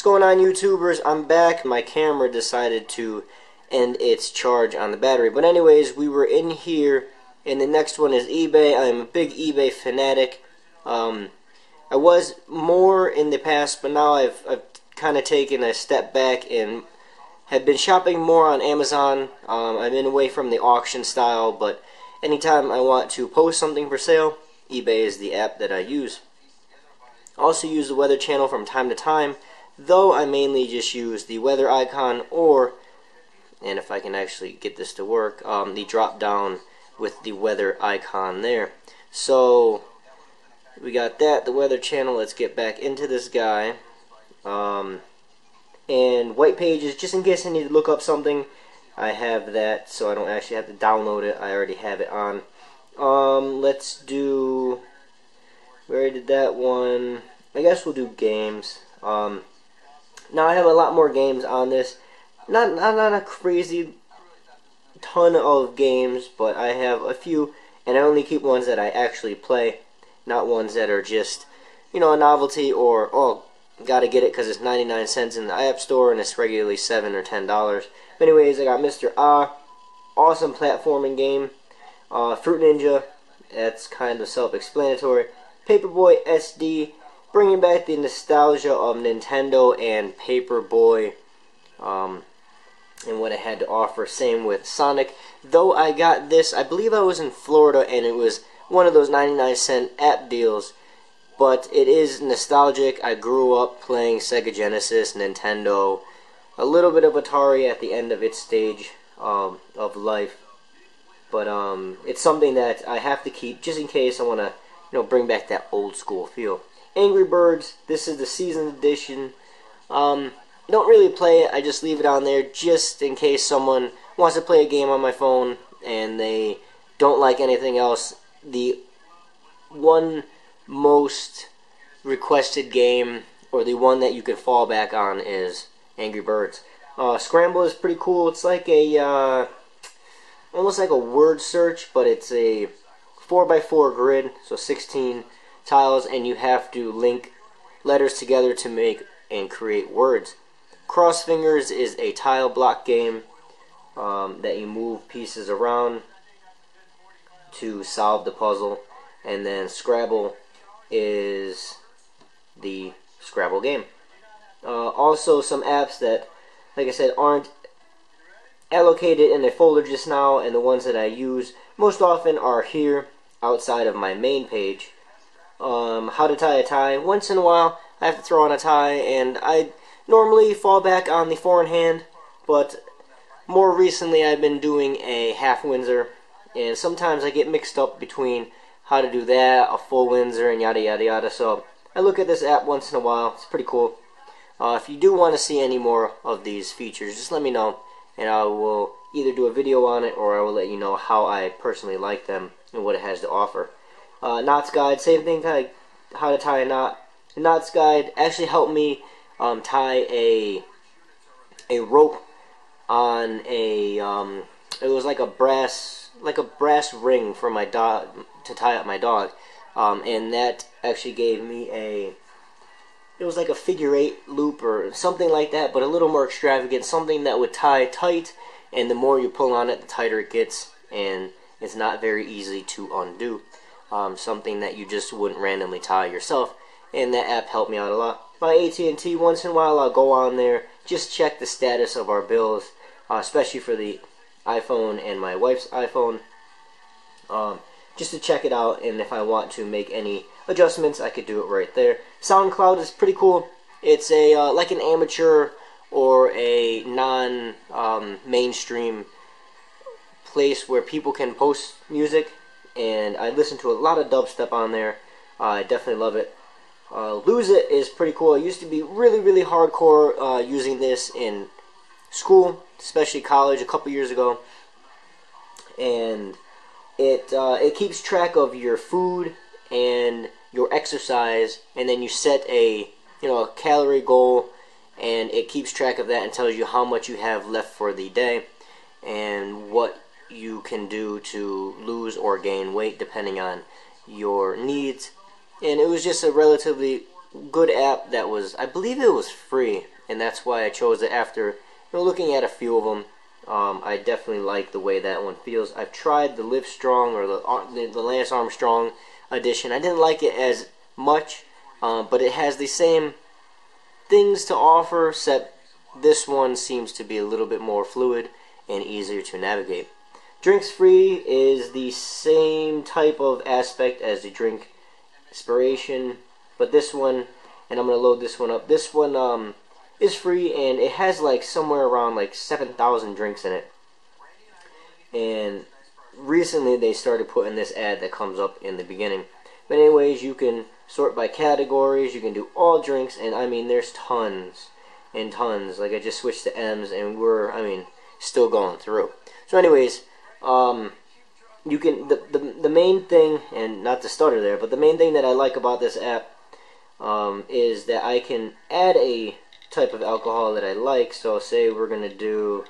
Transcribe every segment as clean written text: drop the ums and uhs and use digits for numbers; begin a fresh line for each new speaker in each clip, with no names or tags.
What's going on, YouTubers? I'm back. My camera decided to end its charge on the battery. But anyways, we were in here, and the next one is eBay. I'm a big eBay fanatic. I was more in the past, but now I've kind of taken a step back and have been shopping more on Amazon. I've been away from the auction style, but anytime I want to post something for sale, eBay is the app that I use. I also use the weather channel from time to time, though I mainly just use the weather icon or, and if I can actually get this to work, the drop down with the weather icon there. So we got that, the weather channel. Let's get back into this guy. And white pages, just in case I need to look up something, I have that, so I don't actually have to download it. I already have it on. Let's do, we already did that one. I guess we'll do games. Now I have a lot more games on this. Not a crazy ton of games, but I have a few, and I only keep ones that I actually play, not ones that are just, you know, a novelty or, oh, gotta get it because it's 99 cents in the App Store and it's regularly $7 or $10. But anyways, I got Mr. Awesome platforming game. Fruit Ninja, that's kind of self-explanatory. Paperboy SD, bringing back the nostalgia of Nintendo and Paperboy, and what it had to offer. Same with Sonic. Though I got this, I believe I was in Florida, and it was one of those 99-cent app deals. But it is nostalgic. I grew up playing Sega Genesis, Nintendo, a little bit of Atari at the end of its stage of life. But it's something that I have to keep just in case I want to, you know, bring back that old school feel. Angry Birds, this is the season edition. Don't really play it, I just leave it on there just in case someone wants to play a game on my phone and they don't like anything else. The one most requested game, or the one that you can fall back on, is Angry Birds. Scramble is pretty cool. It's like a almost like a word search, but it's a 4x4 grid, so 16 tiles, and you have to link letters together to make and create words. Cross Fingers is a tile block game that you move pieces around to solve the puzzle, and then Scrabble is the Scrabble game. Also some apps that, like I said, aren't allocated in a folder just now, and the ones that I use most often are here outside of my main page. How to tie a tie. Once in a while I have to throw on a tie, and I normally fall back on the four in hand, but more recently I've been doing a half Windsor, and sometimes I get mixed up between how to do that, a full Windsor, and yada yada yada. So I look at this app once in a while. It's pretty cool. If you do want to see any more of these features, just let me know, and I will either do a video on it, or I will let you know how I personally like them and what it has to offer. Knots Guide, same thing, how to tie a knot. The Knots Guide actually helped me tie a rope on a it was like a brass ring for my dog to tie up my dog, and that actually gave me it was like a figure 8 loop or something like that, but a little more extravagant, something that would tie tight, and the more you pull on it, the tighter it gets, and it's not very easy to undo. Something that you just wouldn't randomly tie yourself, and that app helped me out a lot. My AT&T, once in a while I'll go on there, just check the status of our bills, especially for the iPhone and my wife's iPhone, just to check it out, and if I want to make any adjustments, I could do it right there. SoundCloud is pretty cool. It's a like an amateur or a non-mainstream place where people can post music, and I listen to a lot of dubstep on there. I definitely love it. Lose It is pretty cool. I used to be really hardcore using this in school, especially college a couple years ago, and it keeps track of your food and your exercise, and then you set a calorie goal, and it keeps track of that and tells you how much you have left for the day and what you can do to lose or gain weight depending on your needs. And it was just a relatively good app that was, I believe it was free. and that's why I chose it after looking at a few of them. I definitely like the way that one feels. I've tried the Live Strong or the Lance Armstrong edition. I didn't like it as much, but it has the same things to offer, except this one seems to be a little bit more fluid and easier to navigate. Drinks Free is the same type of aspect as the Drink Inspiration, but this one, and I'm going to load this one up, this one is free, and it has like somewhere around like 7,000 drinks in it. And recently they started putting this ad that comes up in the beginning. But anyways, you can sort by categories, you can do all drinks, and I mean there's tons and tons. Like I just switched to M's and we're still going through. So anyways, you can the main thing, and not to stutter there, but the main thing that I like about this app is that I can add a type of alcohol that I like. So say we're gonna do,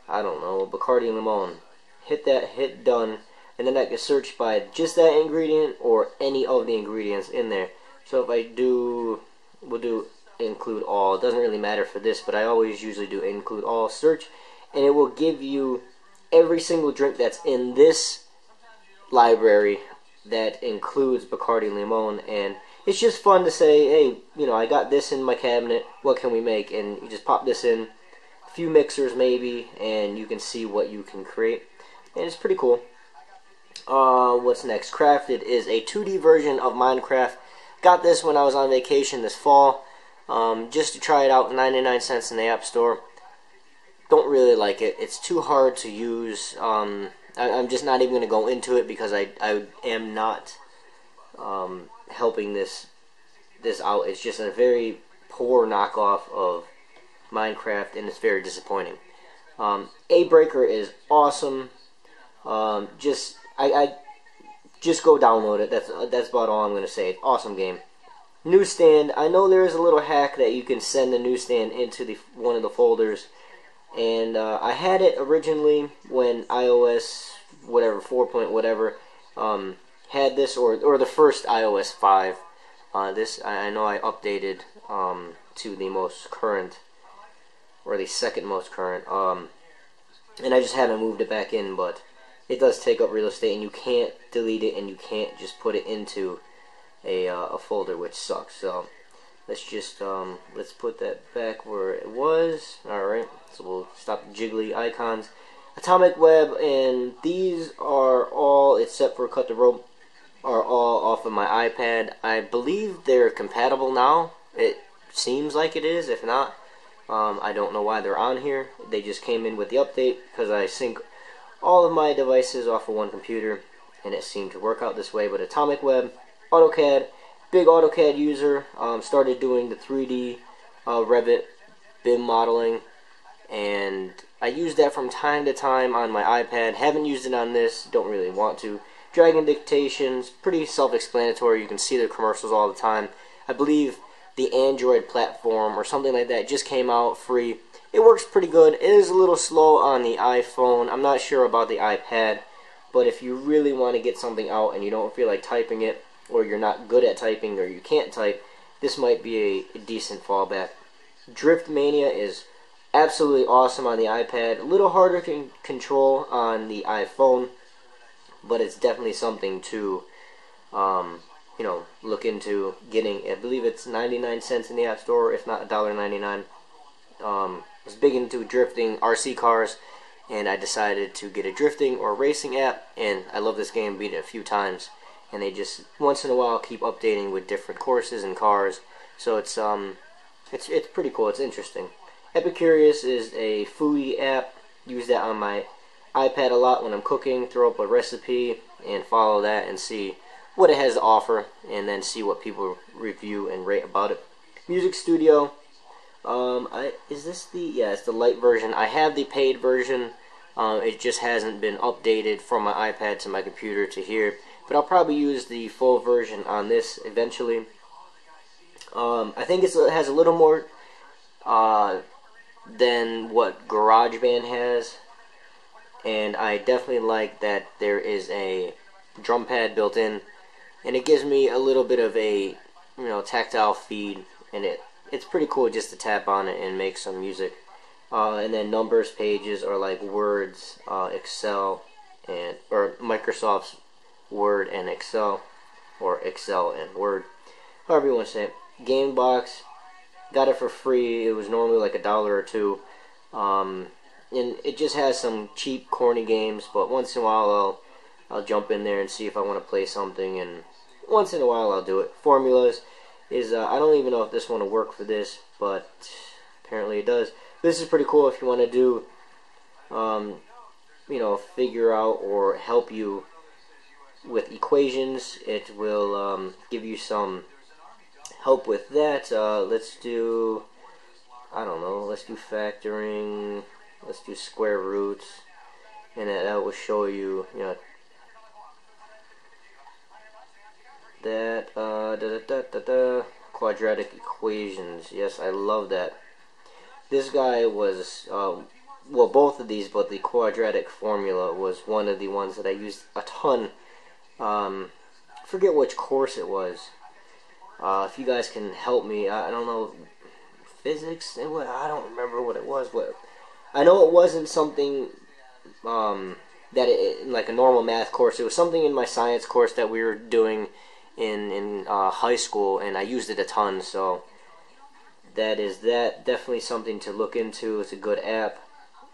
I don't know, Bacardi Limon. Hit that, hit done, and then I can search by just that ingredient or any of the ingredients in there. So if I do, we'll do include all. It doesn't really matter for this, but I always usually do include all search, and it will give you every single drink that's in this library that includes Bacardi Limon. And it's just fun to say, hey, I got this in my cabinet, what can we make? And you just pop this in, a few mixers maybe, and you can see what you can create. And it's pretty cool. What's next? Crafted is a 2D version of Minecraft. Got this when I was on vacation this fall, just to try it out, 99 cents in the App Store. Don't really like it. It's too hard to use. I'm just not even going to go into it because I am not helping this out. It's just a very poor knockoff of Minecraft, and it's very disappointing. A-Breaker is awesome. Just go download it. That's about all I'm going to say. Awesome game. Newsstand. I know there is a little hack that you can send the newsstand into one of the folders, and I had it originally when iOS whatever 4 point whatever had this, or the first iOS 5. This I know I updated to the most current, or the second most current, and I just haven't moved it back in, but it does take up real estate, and you can't delete it, and you can't just put it into a folder, which sucks. So let's just let's put that back where it was. Alright, so we'll stop the jiggly icons. Atomic Web, and these are all, except for Cut the Rope, are all off of my iPad. I believe they're compatible now. It seems like it is. If not, I don't know why they're on here. They just came in with the update because I sync all of my devices off of one computer, and it seemed to work out this way. But Atomic Web, AutoCAD, big AutoCAD user. Started doing the 3D Revit BIM modeling, and I use that from time to time on my iPad. Haven't used it on this, don't really want to. Dragon Dictations, pretty self-explanatory. You can see the commercials all the time. I believe the Android platform or something like that just came out free. It works pretty good. It is a little slow on the iPhone. I'm not sure about the iPad, but if you really want to get something out and you don't feel like typing it, or you're not good at typing, or you can't type, this might be a decent fallback. Drift Mania is absolutely awesome on the iPad. A little harder to control on the iPhone, but it's definitely something to look into getting. I believe it's 99 cents in the App Store, if not $1.99. I was big into drifting RC cars, and I decided to get a drifting or racing app, and I love this game. Beat it a few times, and they just once in a while keep updating with different courses and cars. So it's pretty cool. It's interesting. Epicurious is a foodie app. Use that on my iPad a lot when I'm cooking. Throw up a recipe and follow that and see what it has to offer, and then see what people review and rate about it. Music Studio. It's the light version. I have the paid version. It just hasn't been updated from my iPad to my computer to here. But I'll probably use the full version on this eventually. I think it has a little more than what GarageBand has, and I definitely like that there is a drum pad built in, and it gives me a little bit of a tactile feed, and it it's pretty cool just to tap on it and make some music. And then numbers pages are like Words, Excel, or Microsoft's Word and Excel, or Excel and Word, however you want to say it. Game box, got it for free. It was normally like $1 or $2. And it just has some cheap, corny games, but once in a while I'll jump in there and see if I want to play something, and once in a while I'll do it. Formulas is, I don't even know if this one will work for this, but apparently it does. This is pretty cool if you want to do, figure out or help you with equations. It will give you some help with that. Let's do, I don't know, let's do factoring, let's do square roots, and that will show you, that quadratic equations. Yes, I love that. This guy was, well, both of these, but the quadratic formula was one of the ones that I used a ton. Forget which course it was. If you guys can help me, I don't know, physics? I don't remember what it was, but I know it wasn't something like a normal math course. It was something in my science course that we were doing in high school, and I used it a ton, so that is that. Definitely something to look into. It's a good app.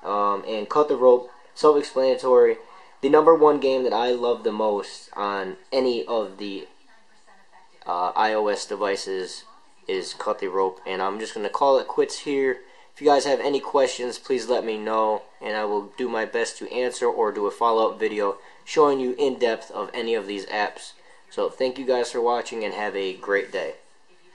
And Cut the Rope, self-explanatory. The #1 game that I love the most on any of the iOS devices is Cut the Rope, and I'm just going to call it quits here. If you guys have any questions, please let me know, and I will do my best to answer or do a follow-up video showing you in depth of any of these apps. So thank you guys for watching, and have a great day.